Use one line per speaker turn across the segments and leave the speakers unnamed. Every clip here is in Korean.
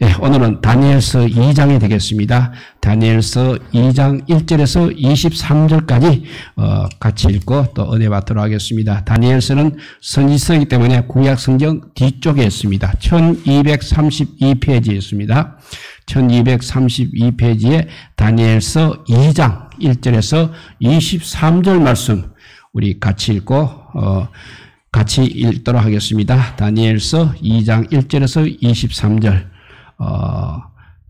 예, 오늘은 다니엘서 2장이 되겠습니다. 다니엘서 2장 1절에서 23절까지 같이 읽고 또 은혜 받도록 하겠습니다. 다니엘서는 선지서이기 때문에 구약성경 뒤쪽에 있습니다. 1232페이지에 있습니다. 1232페이지에 다니엘서 2장 1절에서 23절 말씀 우리 같이 읽고 같이 읽도록 하겠습니다. 다니엘서 2장 1절에서 23절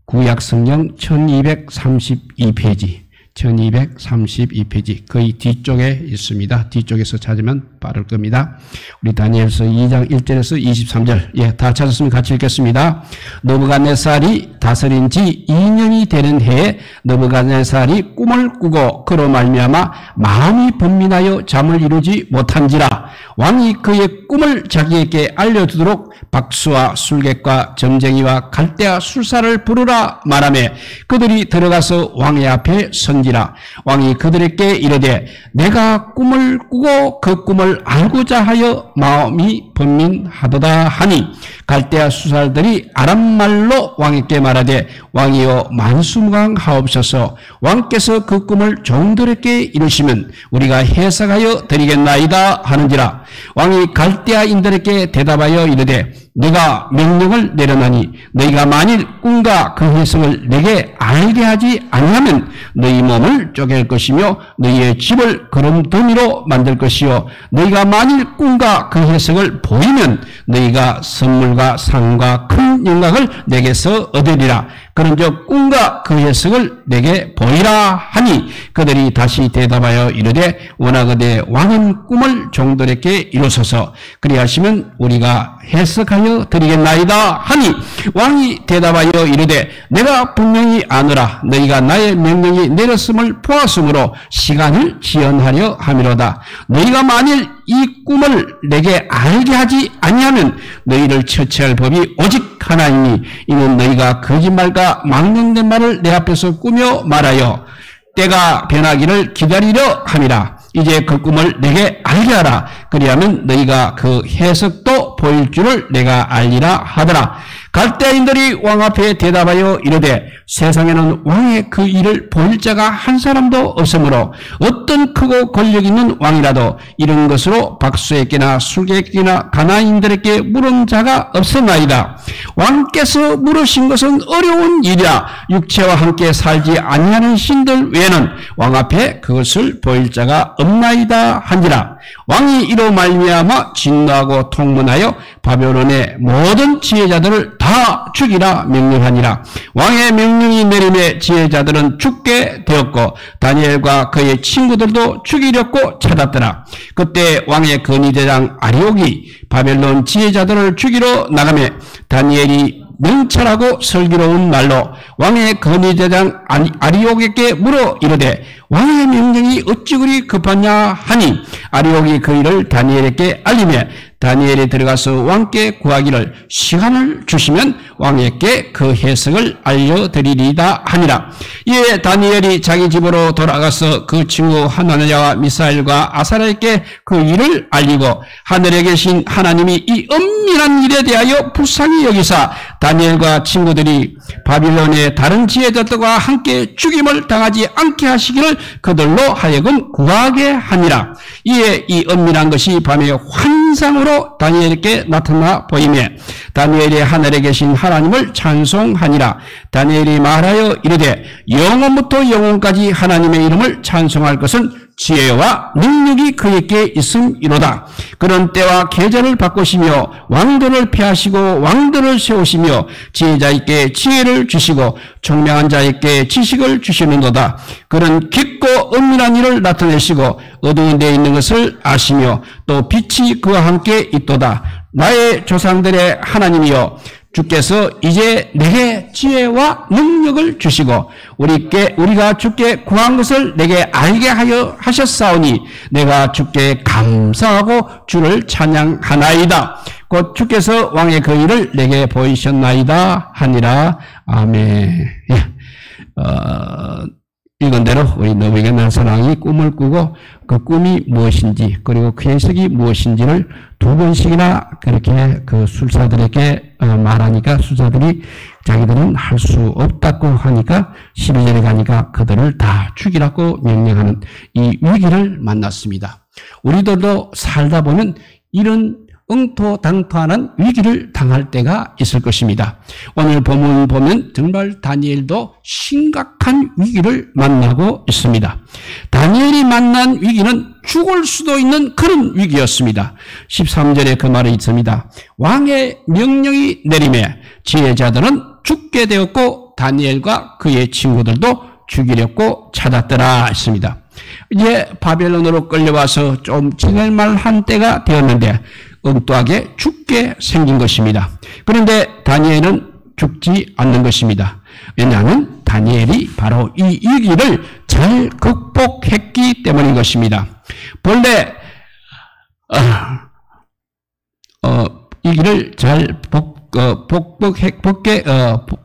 구약성경 1232페이지 1232페이지 거의 뒤쪽에 있습니다. 뒤쪽에서 찾으면 빠를 겁니다. 우리 다니엘서 2장 1절에서 23절 예, 다 찾았으면 같이 읽겠습니다. 느부갓네살이 다스린 지 2년이 되는 해에 느부갓네살이 꿈을 꾸고 그로 말미암아 마음이 번민하여 잠을 이루지 못한지라 왕이 그의 꿈을 자기에게 알려주도록 박수와 술객과 점쟁이와 갈대아 술사를 부르라 말하며 그들이 들어가서 왕의 앞에 선지라. 왕이 그들에게 이르되 내가 꿈을 꾸고 그 꿈을 알고자 하여 마음이 번민하도다 하니 갈대아 수사들이 아람말로 왕에게 말하되 왕이여 만수무강하옵소서. 왕께서 그 꿈을 종들에게 이루시면 우리가 해석하여 드리겠나이다 하는지라. 왕이 갈대아인들에게 대답하여 이르되 네가 명령을 내려나니 너희가 만일 꿈과 그 해석을 내게 알게 하지 아니하면 너희 몸을 쪼갤 것이며 너희의 집을 거름더미로 만들 것이요 너희가 만일 꿈과 그 해석을 보이면 너희가 선물과 상과 큰 영광을 내게서 얻으리라. 그런즉 꿈과 그 해석을 내게 보이라 하니 그들이 다시 대답하여 이르되 원하거든 왕은 꿈을 종들에게 이루소서. 그리하시면 우리가 해석하여 드리겠나이다 하니 왕이 대답하여 이르되 내가 분명히 아노라. 너희가 나의 명령이 내렸음을 보았으므로 시간을 지연하려 함이로다. 너희가 만일 이 꿈을 내게 알게 하지 아니하면 너희를 처치할 법이 오직 하나이니 이는 너희가 거짓말과 망령된 말을 내 앞에서 꾸며 말하여 때가 변하기를 기다리려 함이라. 이제 그 꿈을 내게 알게 하라. 그리하면 너희가 그 해석도 보일 줄을 내가 알리라 하더라. 갈대아인들이 왕 앞에 대답하여 이르되 세상에는 왕의 그 일을 보일 자가 한 사람도 없으므로 어떤 크고 권력 있는 왕이라도 이런 것으로 박수에게나 술객에게나 가나안인들에게 물은 자가 없었나이다. 왕께서 물으신 것은 어려운 일이라. 육체와 함께 살지 아니하는 신들 외에는 왕 앞에 그것을 보일 자가 없나이다 한지라. 왕이 이로 말미암아 진노하고 통문하여 바벨론의 모든 지혜자들을 다 죽이라 명령하니라. 왕의 명령이 내림에 지혜자들은 죽게 되었고 다니엘과 그의 친구들도 죽이려고 찾았더라. 그때 왕의 건의대장 아리옥이 바벨론 지혜자들을 죽이러 나가매 다니엘이 명찰하고 슬기로운 말로 왕의 건의대장 아리옥에게 물어 이르되 왕의 명령이 어찌 그리 급하냐 하니 아리옥이 그 일을 다니엘에게 알리며 다니엘이 들어가서 왕께 구하기를 시간을 주시면 왕에게 그 해석을 알려드리리다 하니라. 이에 다니엘이 자기 집으로 돌아가서 그 친구 하나냐와 미사엘과 아사랴에게 그 일을 알리고 하늘에 계신 하나님이 이 엄밀한 일에 대하여 불쌍히 여기사 다니엘과 친구들이 바빌론의 다른 지혜자들과 함께 죽임을 당하지 않게 하시기를 그들로 하여금 구하게 하니라. 이에 이 엄밀한 것이 밤에 환상으로 다니엘에게 나타나 보이며 다니엘이 하늘에 계신 하나님을 찬송하니라. 다니엘이 말하여 이르되 영원부터 영원까지 하나님의 이름을 찬송할 것은 지혜와 능력이 그에게 있음이로다. 그런 때와 계절을 바꾸시며 왕들을 폐하시고 왕들을 세우시며 지혜자에게 지혜를 주시고 총명한 자에게 지식을 주시는도다. 그런 깊고 은밀한 일을 나타내시고 어두운 데 있는 것을 아시며 또 빛이 그와 함께 있도다. 나의 조상들의 하나님이여 주께서 이제 내게 지혜와 능력을 주시고 우리가 주께 구한 것을 내게 알게 하여 하셨사오니 내가 주께 감사하고 주를 찬양하나이다. 곧 주께서 왕의 그 일을 내게 보이셨나이다 하니라. 아멘. 이건대로 우리 느부갓네살 왕이 꿈을 꾸고 그 꿈이 무엇인지 그리고 그 해석이 무엇인지를 두 번씩이나 그렇게 그 술사들에게 말하니까 술사들이 자기들은 할 수 없다고 하니까 12절에 가니까 그들을 다 죽이라고 명령하는 이 위기를 만났습니다. 우리들도 살다 보면 이런 응토당토하는 위기를 당할 때가 있을 것입니다. 오늘 본문 보면 정말 다니엘도 심각한 위기를 만나고 있습니다. 다니엘이 만난 위기는 죽을 수도 있는 그런 위기였습니다. 13절에 그 말이 있습니다. 왕의 명령이 내림에 지혜자들은 죽게 되었고 다니엘과 그의 친구들도 죽이려고 찾았더라 했습니다. 이제 바벨론으로 끌려와서 좀 지낼 만한 때가 되었는데 엉뚱하게 죽게 생긴 것입니다. 그런데 다니엘은 죽지 않는 것입니다. 왜냐하면 다니엘이 바로 이 위기를 잘 극복했기 때문인 것입니다. 본래 위기를 잘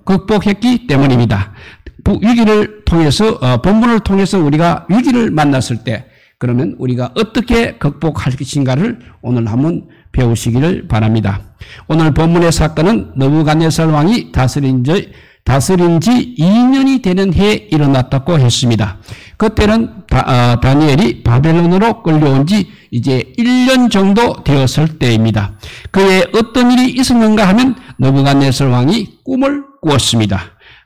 극복했기 때문입니다. 위기를 통해서 본문을 통해서 우리가 위기를 만났을 때 그러면 우리가 어떻게 극복할 것인가를 오늘 한번 배우시기를 바랍니다. 오늘 본문의 사건은 느부갓네살 왕이 다스린 지 2년이 되는 해에 일어났다고 했습니다. 그때는 다니엘이 바벨론으로 끌려온 지 이제 1년 정도 되었을 때입니다. 그에 어떤 일이 있었는가 하면 느부갓네살 왕이 꿈을 꾸었습니다.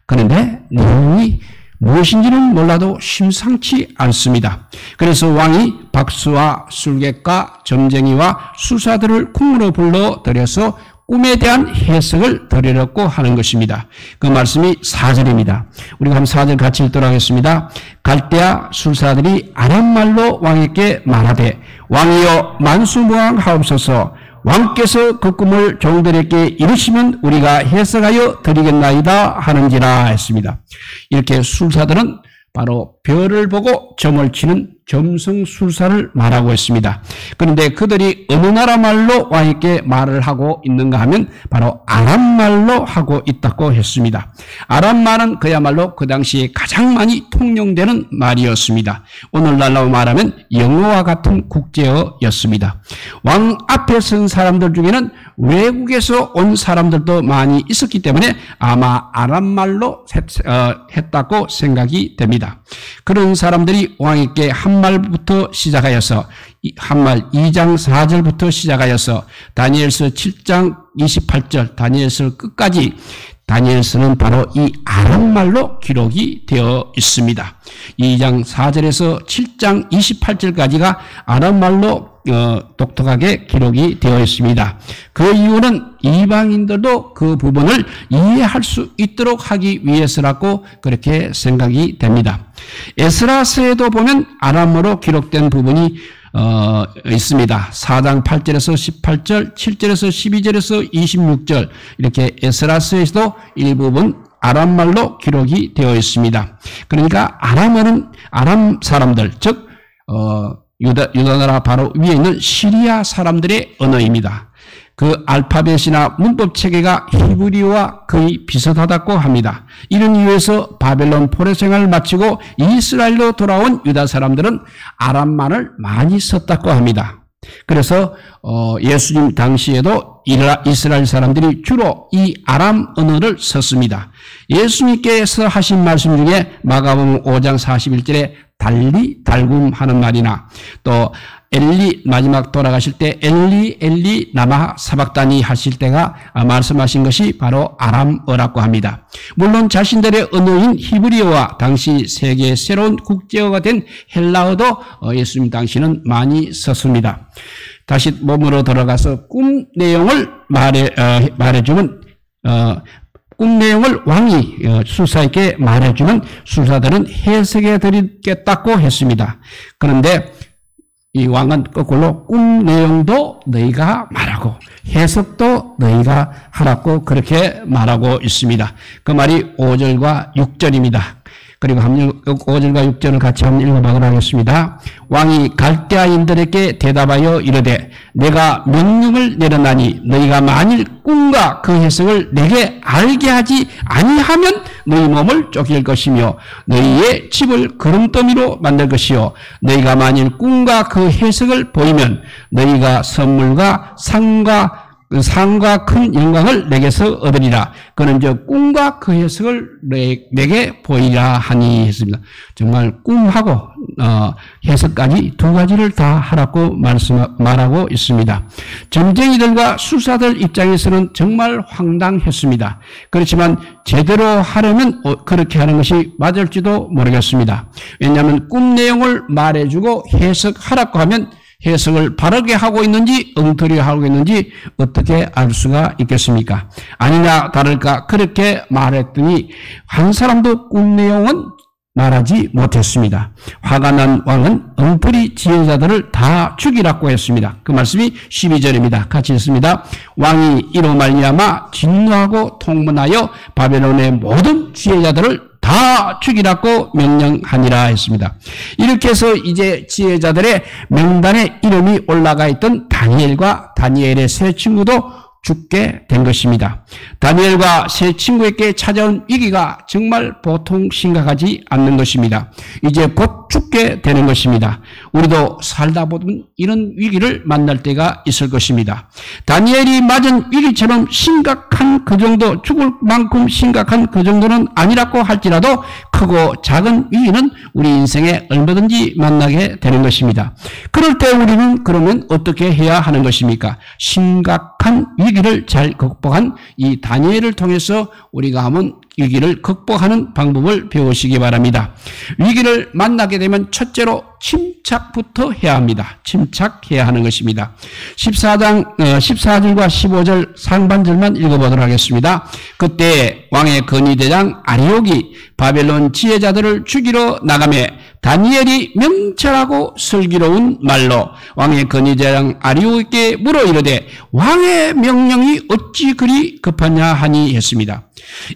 그런데 내용이 무엇인지는 몰라도 심상치 않습니다. 그래서 왕이 박수와 술객과 점쟁이와 수사들을 궁으로 불러들여서 꿈에 대한 해석을 드리려고 하는 것입니다. 그 말씀이 4절입니다. 우리가 한번 4절 같이 읽도록 하겠습니다. 갈대아 술사들이 아람말로 왕에게 말하되 왕이여 만수무강하옵소서 왕께서 그 꿈을 종들에게 이루시면 우리가 해석하여 드리겠나이다 하는지라 했습니다. 이렇게 술사들은 바로 별을 보고 점을 치는 점성술사를 말하고 있습니다. 그런데 그들이 어느 나라 말로 왕에게 말을 하고 있는가 하면 바로 아람말로 하고 있다고 했습니다. 아람말은 그야말로 그 당시에 가장 많이 통용되는 말이었습니다. 오늘날로 말하면 영어와 같은 국제어였습니다. 왕 앞에 선 사람들 중에는 외국에서 온 사람들도 많이 있었기 때문에 아마 아람말로 했다고 생각이 됩니다. 그런 사람들이 왕에게 한 말부터 시작하여서 한말 2장 4절부터 시작하여서 다니엘서 7장 28절 다니엘서 끝까지 다니엘서는 바로 이 아람말로 기록이 되어 있습니다. 2장 4절에서 7장 28절까지가 아람말로 독특하게 기록이 되어 있습니다. 그 이유는 이방인들도 그 부분을 이해할 수 있도록 하기 위해서라고 그렇게 생각이 됩니다. 에스라서에도 보면 아람어로 기록된 부분이 있습니다. 4장 8절에서 18절, 7절에서 12절에서 26절 이렇게 에스라서에서도 일부분 아람말로 기록이 되어 있습니다. 그러니까 아람어는 아람 사람들, 즉 유다나라 바로 위에 있는 시리아 사람들의 언어입니다. 그 알파벳이나 문법 체계가 히브리어와 거의 비슷하다고 합니다. 이런 이유에서 바벨론 포로 생활을 마치고 이스라엘로 돌아온 유다 사람들은 아람말을 많이 썼다고 합니다. 그래서 예수님 당시에도 이스라엘 사람들이 주로 이 아람 언어를 썼습니다. 예수님께서 하신 말씀 중에 마가복음 5장 41절에 달리 달굼하는 말이나 또 엘리 마지막 돌아가실 때 엘리 엘리 라마 사박다니 하실 때가 말씀하신 것이 바로 아람어라고 합니다. 물론 자신들의 언어인 히브리어와 당시 세계의 새로운 국제어가 된 헬라어도 예수님 당시는 많이 썼습니다. 다시 몸으로 들어가서 꿈 내용을 말해주면 꿈 내용을 왕이 술사에게 말해주면 술사들은 해석해 드리겠다고 했습니다. 그런데 이 왕은 거꾸로 꿈 내용도 너희가 말하고 해석도 너희가 하라고 그렇게 말하고 있습니다. 그 말이 5절과 6절입니다. 그리고 5절과 6절을 같이 한번 읽어보도록 하겠습니다. 왕이 갈대아인들에게 대답하여 이르되 내가 명령을 내려나니 너희가 만일 꿈과 그 해석을 내게 알게 하지 아니하면 너희 몸을 쪼갤 것이며 너희의 집을 거름더미로 만들 것이요 너희가 만일 꿈과 그 해석을 보이면 너희가 선물과 상과 큰 영광을 내게서 얻으리라. 그는 저 꿈과 그 해석을 내게 보이라 하니 했습니다. 정말 꿈하고 해석까지 두 가지를 다 하라고 말하고 있습니다. 점쟁이들과 수사들 입장에서는 정말 황당했습니다. 그렇지만 제대로 하려면 그렇게 하는 것이 맞을지도 모르겠습니다. 왜냐하면 꿈 내용을 말해주고 해석하라고 하면 해석을 바르게 하고 있는지 엉터리 하고 있는지 어떻게 알 수가 있겠습니까? 아니나 다를까 그렇게 말했더니 한 사람도 꿈 내용은 말하지 못했습니다. 화가 난 왕은 엉터리 지혜자들을 다 죽이라고 했습니다. 그 말씀이 12절입니다. 같이 읽습니다. 왕이 이로 말미암아 진노하고 통문하여 바벨론의 모든 지혜자들을 다 죽이라고 명령하니라 했습니다. 이렇게 해서 이제 지혜자들의 명단에 이름이 올라가 있던 다니엘과 다니엘의 세 친구도 죽게 된 것입니다. 다니엘과 세 친구에게 찾아온 위기가 정말 보통 심각하지 않는 것입니다. 이제 곧 죽게 되는 것입니다. 우리도 살다 보면 이런 위기를 만날 때가 있을 것입니다. 다니엘이 맞은 위기처럼 심각한 그 정도, 죽을 만큼 심각한 그 정도는 아니라고 할지라도 크고 작은 위기는 우리 인생에 얼마든지 만나게 되는 것입니다. 그럴 때 우리는 그러면 어떻게 해야 하는 것입니까? 심각한 위기를 잘 극복한 이 다니엘을 통해서 우리가 한번 위기를 극복하는 방법을 배우시기 바랍니다. 위기를 만나게 되면 첫째로 침착부터 해야 합니다. 침착해야 하는 것입니다. 14절과 15절 상반절만 읽어보도록 하겠습니다. 그때 왕의 건의대장 아리옥이 바벨론 지혜자들을 죽이러 나가매 다니엘이 명철하고 슬기로운 말로 왕의 건의대장 아리옥에게 물어 이르되 왕의 명령이 어찌 그리 급하냐 하니 했습니다.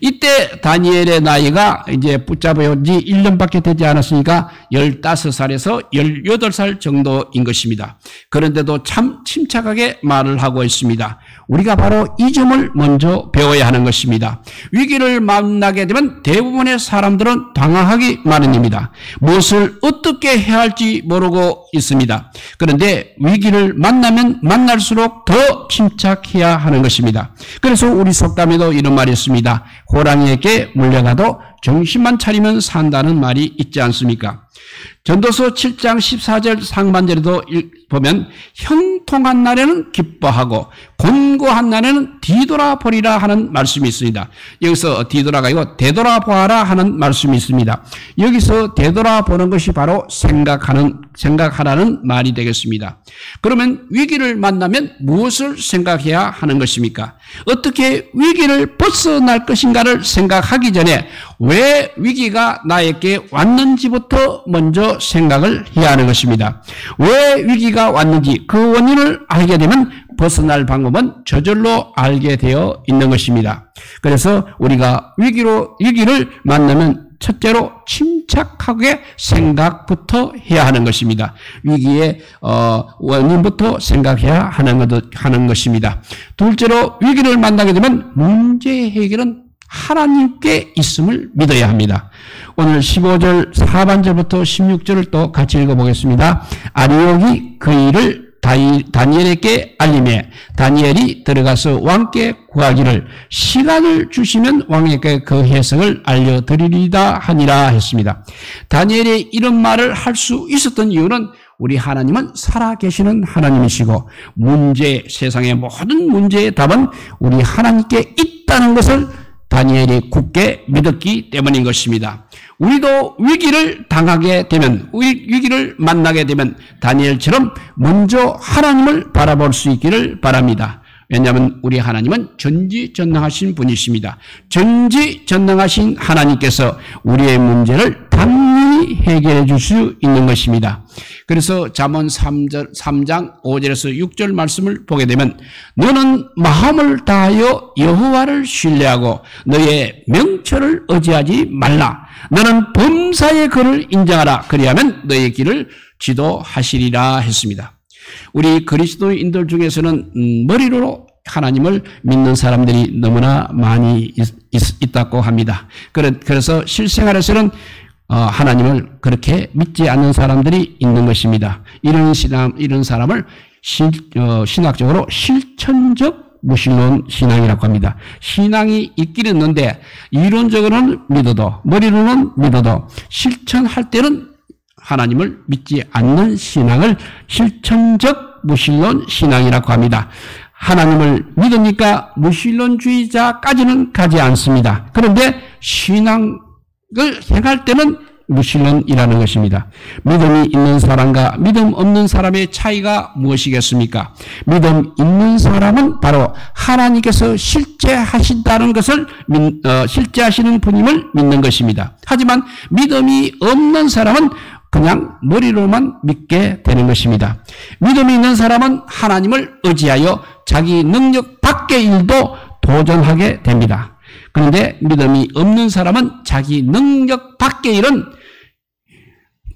이때 다니엘의 나이가 이제 붙잡아온 지 1년밖에 되지 않았으니까 15살에서 18살 정도인 것입니다. 그런데도 참 침착하게 말을 하고 있습니다. 우리가 바로 이 점을 먼저 배워야 하는 것입니다. 위기를 만나게 되면 대부분의 사람들은 당황하기 마련입니다. 무엇을 어떻게 해야 할지 모르고 있습니다. 그런데 위기를 만나면 만날수록 더 침착해야 하는 것입니다. 그래서 우리 속담에도 이런 말이 있습니다. 호랑이에게 물려가도 정신만 차리면 산다는 말이 있지 않습니까? 전도서 7장 14절 상반절에도 보면 형통한 날에는 기뻐하고 곤고한 날에는 뒤돌아보리라 하는 말씀이 있습니다. 여기서 뒤돌아가 아니고 되돌아보아라 하는 말씀이 있습니다. 여기서 되돌아보는 것이 바로 생각하라는 말이 되겠습니다. 그러면 위기를 만나면 무엇을 생각해야 하는 것입니까? 어떻게 위기를 벗어날 것인가를 생각하기 전에 왜 위기가 나에게 왔는지부터 먼저 생각을 해야 하는 것입니다. 왜 위기가 왔는지 그 원인을 알게 되면 벗어날 방법은 저절로 알게 되어 있는 것입니다. 그래서 우리가 위기를 만나면 첫째로 침착하게 생각부터 해야 하는 것입니다. 위기의 원인부터 생각해야 하는 것입니다. 둘째로 위기를 만나게 되면 문제 해결은 하나님께 있음을 믿어야 합니다. 오늘 15절 하반절부터 16절을 또 같이 읽어보겠습니다. 아리옥이 그 일을 다니엘에게 알림해 다니엘이 들어가서 왕께 구하기를 시간을 주시면 왕에게 그 해석을 알려드리리다 하니라 했습니다. 다니엘이 이런 말을 할 수 있었던 이유는 우리 하나님은 살아계시는 하나님이시고 세상의 모든 문제의 답은 우리 하나님께 있다는 것을 다니엘이 굳게 믿었기 때문인 것입니다. 우리도 위기를 만나게 되면 다니엘처럼 먼저 하나님을 바라볼 수 있기를 바랍니다. 왜냐하면 우리 하나님은 전지전능하신 분이십니다. 전지전능하신 하나님께서 우리의 문제를 당연히 해결해 줄 수 있는 것입니다. 그래서 잠언 3장 5절에서 6절 말씀을 보게 되면 너는 마음을 다하여 여호와를 신뢰하고 너의 명철을 의지하지 말라. 너는 범사의 그를 인정하라. 그리하면 너의 길을 지도하시리라 했습니다. 우리 그리스도인들 중에서는 머리로 하나님을 믿는 사람들이 너무나 많이 있다고 합니다. 그래서 실생활에서는 하나님을 그렇게 믿지 않는 사람들이 있는 것입니다. 이런 사람을 신학적으로 실천적 무신론 신앙이라고 합니다. 신앙이 있기는 있는데 이론적으로는 믿어도 머리로는 믿어도 실천할 때는 하나님을 믿지 않는 신앙을 실천적 무신론 신앙이라고 합니다. 하나님을 믿으니까 무신론주의자까지는 가지 않습니다. 그런데 신앙을 행할 때는 무신론이라는 것입니다. 믿음이 있는 사람과 믿음 없는 사람의 차이가 무엇이겠습니까? 믿음 있는 사람은 바로 하나님께서 실제하신다는 것을 실제하시는 분임을 믿는 것입니다. 하지만 믿음이 없는 사람은 그냥 머리로만 믿게 되는 것입니다. 믿음이 있는 사람은 하나님을 의지하여 자기 능력 밖의 일도 도전하게 됩니다. 그런데 믿음이 없는 사람은 자기 능력 밖의 일은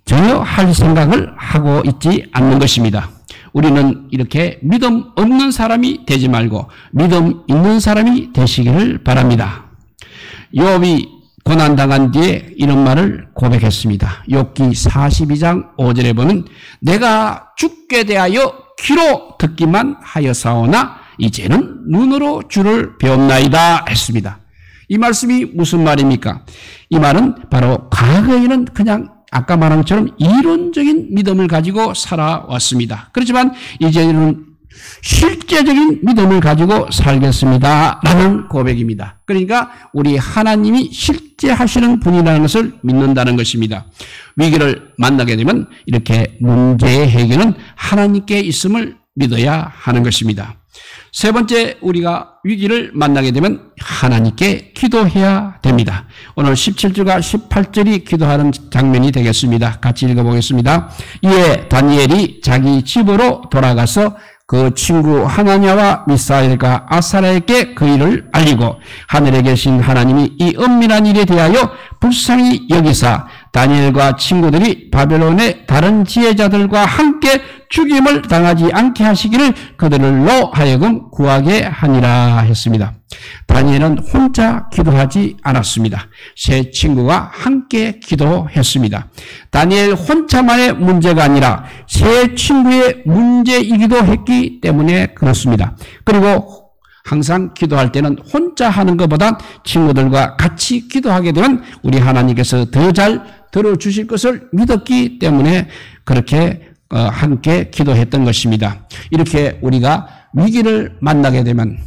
전혀 할 생각을 하고 있지 않는 것입니다. 우리는 이렇게 믿음 없는 사람이 되지 말고 믿음 있는 사람이 되시기를 바랍니다. 욥이 고난당한 뒤에 이런 말을 고백했습니다. 욥기 42장 5절에 보면 내가 죽게 대하여 귀로 듣기만 하여사오나 이제는 눈으로 주를 배웠나이다 했습니다. 이 말씀이 무슨 말입니까? 이 말은 바로 과거에는 그냥 아까 말한 것처럼 이론적인 믿음을 가지고 살아왔습니다. 그렇지만 이제는 실제적인 믿음을 가지고 살겠습니다 라는 고백입니다. 그러니까 우리 하나님이 실제 하시는 분이라는 것을 믿는다는 것입니다. 위기를 만나게 되면 이렇게 문제의 해결은 하나님께 있음을 믿어야 하는 것입니다. 세 번째, 우리가 위기를 만나게 되면 하나님께 기도해야 됩니다. 오늘 17절과 18절이 기도하는 장면이 되겠습니다. 같이 읽어보겠습니다. 이에 다니엘이 자기 집으로 돌아가서 그 친구 하나냐와 미사엘과 아사랴에게 그 일을 알리고 하늘에 계신 하나님이 이 은밀한 일에 대하여 불쌍히 여기사 다니엘과 친구들이 바벨론의 다른 지혜자들과 함께 죽임을 당하지 않게 하시기를 그들로 하여금 구하게 하니라 했습니다. 다니엘은 혼자 기도하지 않았습니다. 세 친구가 함께 기도했습니다. 다니엘 혼자만의 문제가 아니라 세 친구의 문제이기도 했기 때문에 그렇습니다. 그리고 항상 기도할 때는 혼자 하는 것보다 친구들과 같이 기도하게 되면 우리 하나님께서 더 잘 들어주실 것을 믿었기 때문에 그렇게 함께 기도했던 것입니다. 이렇게 우리가 위기를 만나게 되면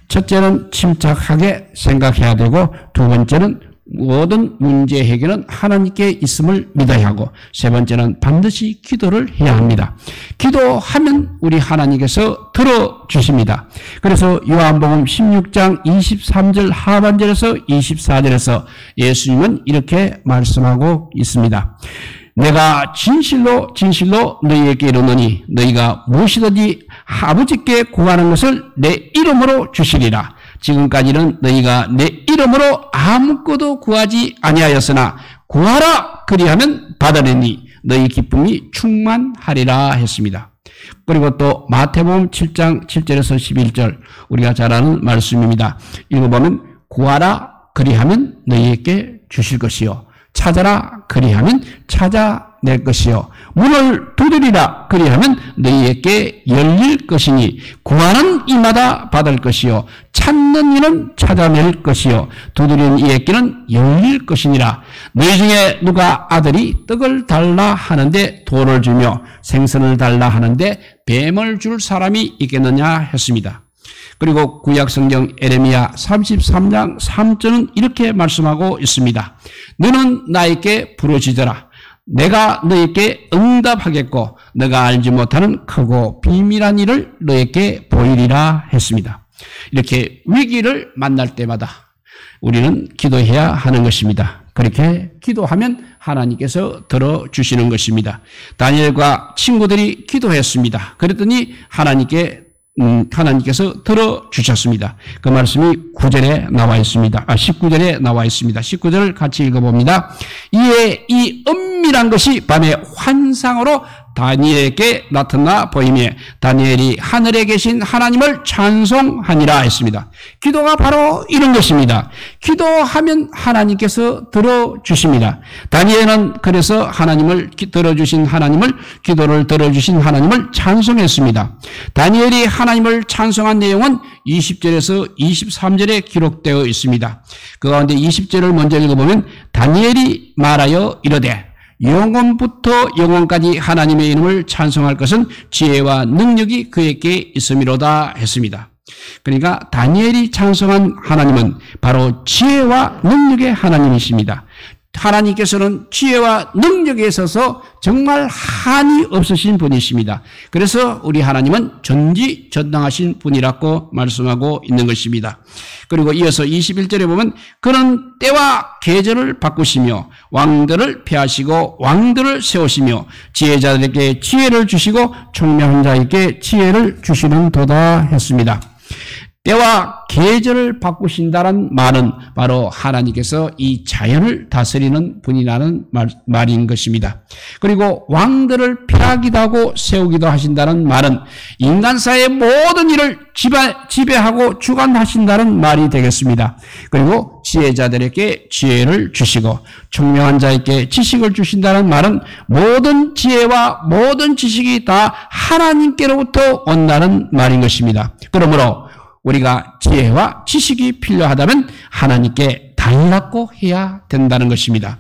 첫째는 침착하게 생각해야 되고 두 번째는 모든 문제 해결은 하나님께 있음을 믿어야 하고 세 번째는 반드시 기도를 해야 합니다. 기도하면 우리 하나님께서 들어주십니다. 그래서 요한복음 16장 23절 하반절에서 24절에서 예수님은 이렇게 말씀하고 있습니다. 내가 진실로 진실로 너희에게 이르노니 너희가 무엇이든지 아버지께 구하는 것을 내 이름으로 주시리라. 지금까지는 너희가 내 이름으로 아무것도 구하지 아니하였으나 구하라 그리하면 받으리니 너희 기쁨이 충만하리라 했습니다. 그리고 또 마태복음 7장 7절에서 11절 우리가 잘 아는 말씀입니다. 읽어보면 구하라 그리하면 너희에게 주실 것이요 찾아라 그리하면 찾아낼 것이요 문을 두드리라 그리하면 너희에게 열릴 것이니 구하는 이마다 받을 것이요 찾는 이는 찾아낼 것이요 두드리는 이에게는 열릴 것이니라. 너희 중에 누가 아들이 떡을 달라 하는데 돌을 주며 생선을 달라 하는데 뱀을 줄 사람이 있겠느냐 했습니다. 그리고 구약성경 에레미야 33장 3절은 이렇게 말씀하고 있습니다. 너는 나에게 부르짖어라. 내가 너에게 응답하겠고 너가 알지 못하는 크고 비밀한 일을 너에게 보이리라 했습니다. 이렇게 위기를 만날 때마다 우리는 기도해야 하는 것입니다. 그렇게 기도하면 하나님께서 들어주시는 것입니다. 다니엘과 친구들이 기도했습니다. 그랬더니 하나님께서 들어주셨습니다. 그 말씀이 9절에 나와 있습니다. 19절에 나와 있습니다. 19절을 같이 읽어봅니다. 이에 이 은밀한 것이 밤에 환상으로 다니엘에게 나타나 보이며 다니엘이 하늘에 계신 하나님을 찬송하니라 했습니다. 기도가 바로 이런 것입니다. 기도하면 하나님께서 들어주십니다. 다니엘은 그래서 기도를 들어주신 하나님을 찬송했습니다. 다니엘이 하나님을 찬송한 내용은 20절에서 23절에 기록되어 있습니다. 그 가운데 20절을 먼저 읽어보면 다니엘이 말하여 이르되 영원부터 영원까지 하나님의 이름을 찬송할 것은 지혜와 능력이 그에게 있음이로다 했습니다. 그러니까 다니엘이 찬송한 하나님은 바로 지혜와 능력의 하나님이십니다. 하나님께서는 지혜와 능력에 있어서 정말 한이 없으신 분이십니다. 그래서 우리 하나님은 전지전능하신 분이라고 말씀하고 있는 것입니다. 그리고 이어서 21절에 보면 그는 때와 계절을 바꾸시며 왕들을 폐하시고 왕들을 세우시며 지혜자들에게 지혜를 주시고 총명한 자에게 지혜를 주시는 도다 했습니다. 때와 계절을 바꾸신다는 말은 바로 하나님께서 이 자연을 다스리는 분이라는 말인 것입니다. 그리고 왕들을 폐하기도 하고 세우기도 하신다는 말은 인간사의 모든 일을 지배하고 주관하신다는 말이 되겠습니다. 그리고 지혜자들에게 지혜를 주시고 총명한 자에게 지식을 주신다는 말은 모든 지혜와 모든 지식이 다 하나님께로부터 온다는 말인 것입니다. 그러므로 우리가 지혜와 지식이 필요하다면 하나님께 달라고 해야 된다는 것입니다.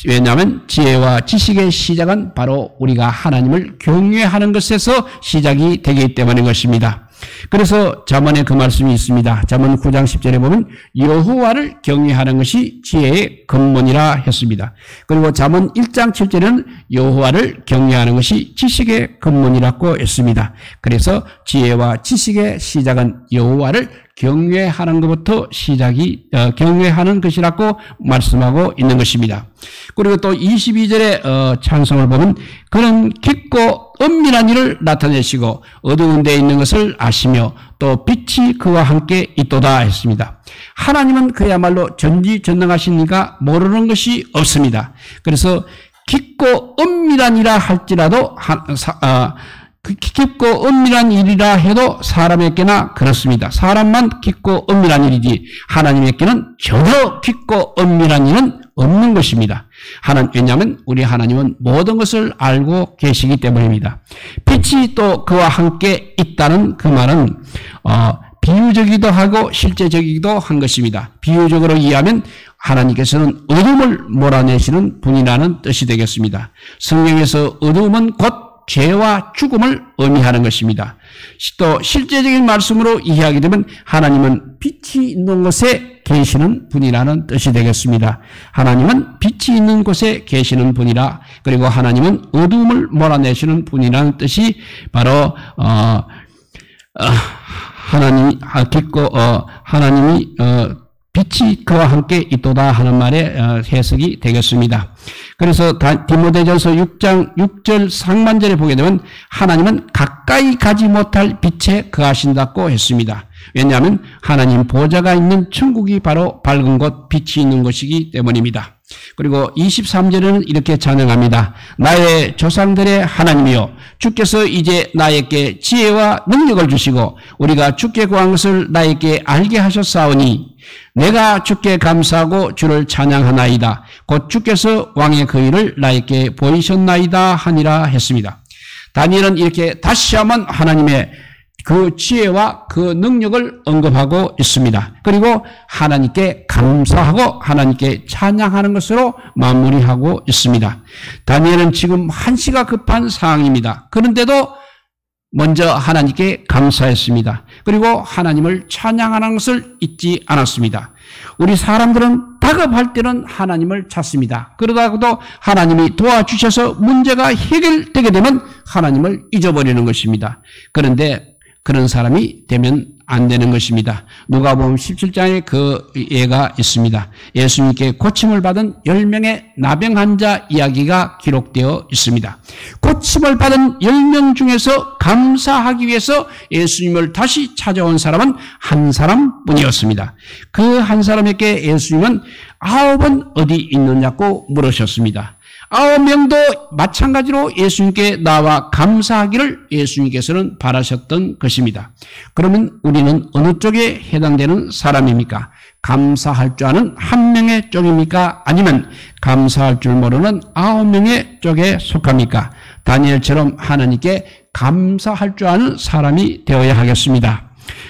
왜냐하면 지혜와 지식의 시작은 바로 우리가 하나님을 경외하는 것에서 시작이 되기 때문인 것입니다. 그래서 잠언에 그 말씀이 있습니다. 잠언 9장 10절에 보면 여호와를 경외하는 것이 지혜의 근본이라 했습니다. 그리고 잠언 1장 7절에는 여호와를 경외하는 것이 지식의 근본이라고 했습니다. 그래서 지혜와 지식의 시작은 여호와를 경외하는 것부터 경외하는 것이라고 말씀하고 있는 것입니다. 그리고 또 22절의 찬송을 보면 그는 깊고 은밀한 일을 나타내시고 어두운 데에 있는 것을 아시며 또 빛이 그와 함께 있도다 했습니다. 하나님은 그야말로 전지전능하시니까 모르는 것이 없습니다. 그래서 깊고 은밀한 일이라 할지라도 깊고 은밀한 일이라 해도 사람에게나 그렇습니다. 사람만 깊고 은밀한 일이지 하나님에게는 전혀 깊고 은밀한 일은 없는 것입니다. 왜냐하면 우리 하나님은 모든 것을 알고 계시기 때문입니다. 빛이 또 그와 함께 있다는 그 말은 비유적이기도 하고 실제적이기도 한 것입니다. 비유적으로 이해하면 하나님께서는 어둠을 몰아내시는 분이라는 뜻이 되겠습니다. 성경에서 어둠은 곧 죄와 죽음을 의미하는 것입니다. 또 실제적인 말씀으로 이해하게 되면 하나님은 빛이 있는 곳에 계시는 분이라는 뜻이 되겠습니다. 하나님은 빛이 있는 곳에 계시는 분이라, 그리고 하나님은 어둠을 몰아내시는 분이라는 뜻이 바로 하나님이 빛이 그와 함께 있도다 하는 말의 해석이 되겠습니다. 그래서 디모데전서 6장 6절 상반절에 보게 되면 하나님은 가까이 가지 못할 빛에 거하신다고 했습니다. 왜냐하면 하나님 보좌가 있는 천국이 바로 밝은 곳, 빛이 있는 곳이기 때문입니다. 그리고 23절에는 이렇게 찬양합니다. 나의 조상들의 하나님이여, 주께서 이제 나에게 지혜와 능력을 주시고 우리가 주께 구한 것을 나에게 알게 하셨사오니 내가 주께 감사하고 주를 찬양하나이다. 곧 주께서 왕의 그 일을 나에게 보이셨나이다 하니라 했습니다. 다니엘은 이렇게 다시 한번 하나님의 그 지혜와 그 능력을 언급하고 있습니다. 그리고 하나님께 감사하고 하나님께 찬양하는 것으로 마무리하고 있습니다. 다니엘은 지금 한시가 급한 상황입니다. 그런데도 먼저 하나님께 감사했습니다. 그리고 하나님을 찬양하는 것을 잊지 않았습니다. 우리 사람들은 다급할 때는 하나님을 찾습니다. 그러다가도 하나님이 도와주셔서 문제가 해결되게 되면 하나님을 잊어버리는 것입니다. 그런데 그런 사람이 되면 안 되는 것입니다. 누가복음 17장에 그 예가 있습니다. 예수님께 고침을 받은 10명의 나병 환자 이야기가 기록되어 있습니다. 고침을 받은 10명 중에서 감사하기 위해서 예수님을 다시 찾아온 사람은 한 사람뿐이었습니다. 그 한 사람에게 예수님은 9은 어디 있느냐고 물으셨습니다. 9명도 마찬가지로 예수님께 나와 감사하기를 예수님께서는 바라셨던 것입니다. 그러면 우리는 어느 쪽에 해당되는 사람입니까? 감사할 줄 아는 한 명의 쪽입니까? 아니면 감사할 줄 모르는 9명의 쪽에 속합니까? 다니엘처럼 하나님께 감사할 줄 아는 사람이 되어야 하겠습니다.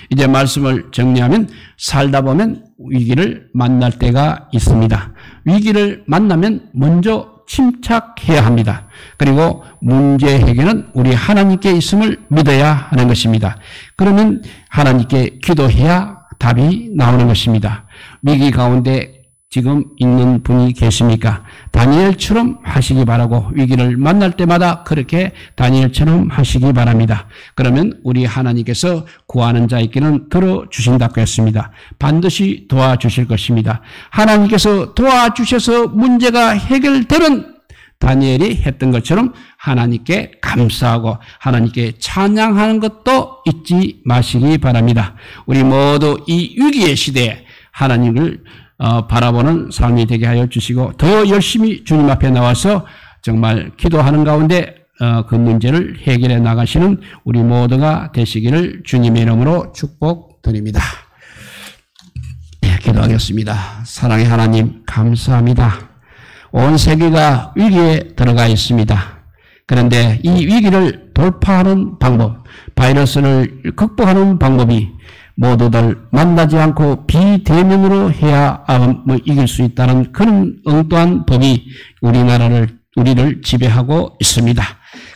이제 말씀을 정리하면 살다 보면 위기를 만날 때가 있습니다. 위기를 만나면 먼저 침착해야 합니다. 그리고 문제 해결은 우리 하나님께 있음을 믿어야 하는 것입니다. 그러면 하나님께 기도해야 답이 나오는 것입니다. 위기 가운데 지금 있는 분이 계십니까? 다니엘처럼 하시기 바라고 위기를 만날 때마다 그렇게 다니엘처럼 하시기 바랍니다. 그러면 우리 하나님께서 구하는 자에게는 들어주신다고 했습니다. 반드시 도와주실 것입니다. 하나님께서 도와주셔서 문제가 해결되는 다니엘이 했던 것처럼 하나님께 감사하고 하나님께 찬양하는 것도 잊지 마시기 바랍니다. 우리 모두 이 위기의 시대에 하나님을 바라보는 삶이 되게 하여 주시고 더 열심히 주님 앞에 나와서 정말 기도하는 가운데 그 문제를 해결해 나가시는 우리 모두가 되시기를 주님의 이름으로 축복드립니다. 네, 기도하겠습니다. 사랑의 하나님 감사합니다. 온 세계가 위기에 들어가 있습니다. 그런데 이 위기를 돌파하는 방법, 바이러스를 극복하는 방법이 모두들 만나지 않고 비대면으로 해야 이길 수 있다는 그런 엉뚱한 법이 우리를 지배하고 있습니다.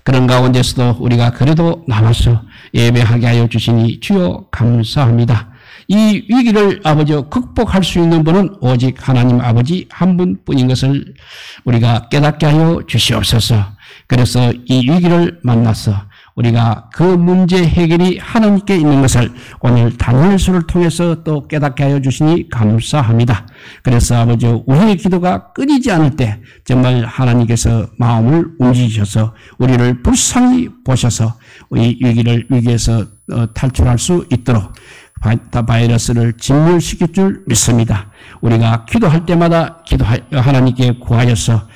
그런 가운데서도 우리가 그래도 남아서 예배하게 하여 주시니 주여 감사합니다. 이 위기를 아버지 극복할 수 있는 분은 오직 하나님 아버지 한 분뿐인 것을 우리가 깨닫게 하여 주시옵소서. 그래서 이 위기를 만나서 우리가 그 문제 해결이 하나님께 있는 것을 오늘 다니엘서를 통해서 또 깨닫게 하여 주시니 감사합니다. 그래서 아버지 우리의 기도가 끊이지 않을 때 정말 하나님께서 마음을 움직이셔서 우리를 불쌍히 보셔서 이 위기에서 탈출할 수 있도록 바이러스를 진멸시킬 줄 믿습니다. 우리가 기도할 때마다 하나님께 구하여서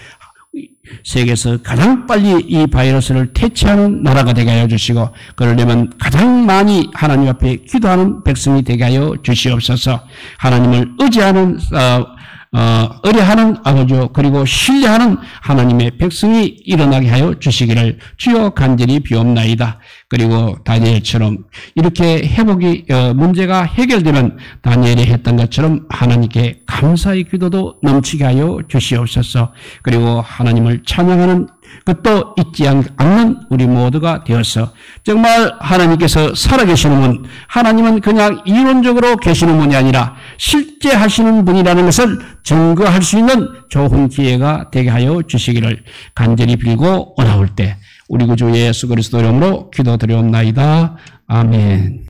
세계에서 가장 빨리 이 바이러스를 퇴치하는 나라가 되게 하여 주시고 그러려면 가장 많이 하나님 앞에 기도하는 백성이 되게 하여 주시옵소서. 하나님을 의지하는 의뢰하는 아버지요 그리고 신뢰하는 하나님의 백성이 일어나게 하여 주시기를 주여 간절히 비옵나이다. 그리고 다니엘처럼 이렇게 회복이 문제가 해결되면 다니엘이 했던 것처럼 하나님께 감사의 기도도 넘치게 하여 주시옵소서. 그리고 하나님을 찬양하는 그것도 잊지 않는 우리 모두가 되어서 정말 하나님께서 살아계시는 분, 하나님은 그냥 이론적으로 계시는 분이 아니라 실제 하시는 분이라는 것을 증거할 수 있는 좋은 기회가 되게 하여 주시기를 간절히 빌고 원하올 때 우리 구주 예수 그리스도 이름으로 기도드리옵나이다. 아멘.